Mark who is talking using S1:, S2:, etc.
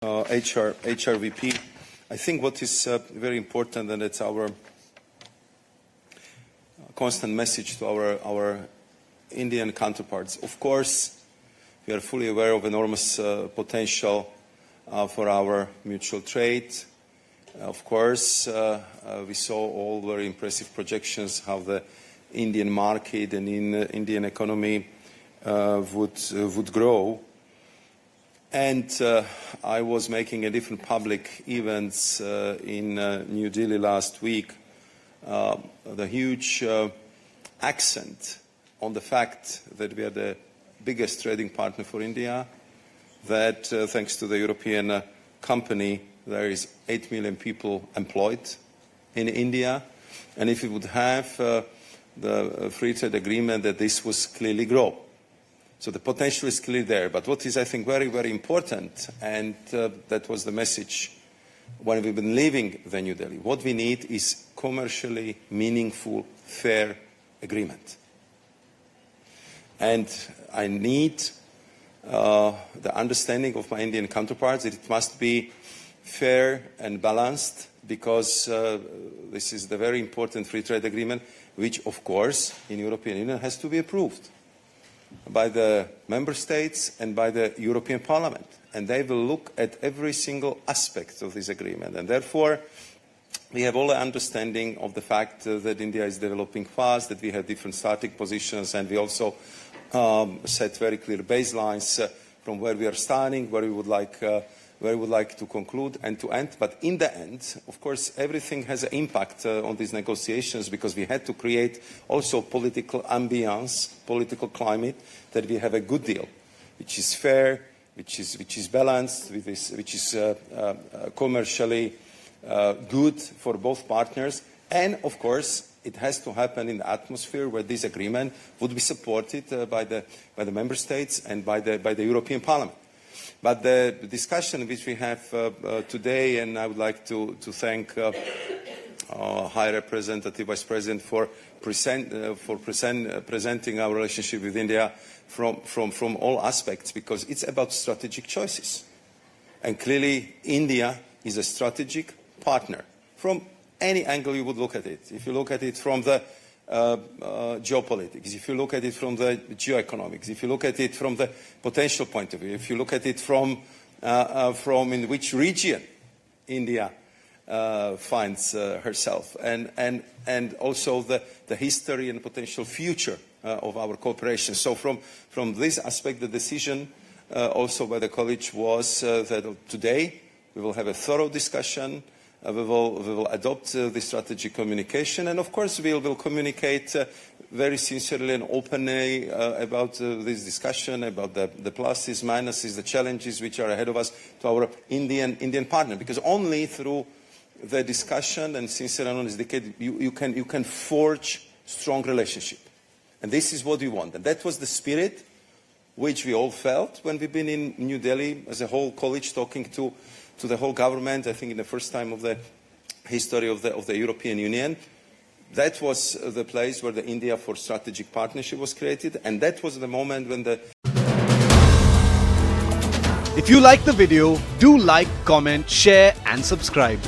S1: HRVP. I think what is very important, and it's our constant message to our Indian counterparts. Of course, we are fully aware of enormous potential for our mutual trade. Of course, we saw all very impressive projections how the Indian market and Indian economy would grow. And I was making a different public events in New Delhi last week. The huge accent on the fact that we are the biggest trading partner for India, that thanks to the European company, there is 8 million people employed in India. And if we would have the free trade agreement, that this was clearly grow. So the potential is clearly there. But what is, I think, very, very important, and that was the message when we've been leaving the New Delhi, what we need is commercially meaningful, fair agreement. And I need the understanding of my Indian counterparts that it must be fair and balanced, because this is the very important free trade agreement, which, of course, in European Union has to be approved by the member states and by the European Parliament. And they will look at every single aspect of this agreement. And therefore, we have all the understanding of the fact that India is developing fast, that we have different starting positions, and we also set very clear baselines from where we are starting, where we would like to conclude and to end. But in the end, of course, everything has an impact on these negotiations, because we had to create also political ambience, political climate, that we have a good deal, which is fair, which is balanced, which is commercially good for both partners. And, of course, it has to happen in the atmosphere where this agreement would be supported by the member states and by the European Parliament. But the discussion which we have today, and I would like to thank High Representative Vice President for presenting our relationship with India from all aspects, because it's about strategic choices. And clearly, India is a strategic partner from any angle you would look at it. If you look at it from the geopolitics, if you look at it from the geoeconomics, if you look at it from the potential point of view, if you look at it from in which region India finds herself, and also the history and potential future of our cooperation. So from this aspect, the decision also by the college was that today we will have a thorough discussion. We will adopt the strategic communication, and of course we will communicate very sincerely and openly about this discussion, about the pluses, minuses, the challenges which are ahead of us to our Indian partner. Because only through the discussion and sincere and honest debate you can forge strong relationship, and this is what we want. And that was the spirit which we all felt when we've been in New Delhi as a whole college, talking to the whole government, I think in the first time of the history of the European Union. That was the place where the India for Strategic Partnership was created, and that was the moment when the...
S2: If you like the video, do like, comment, share and subscribe.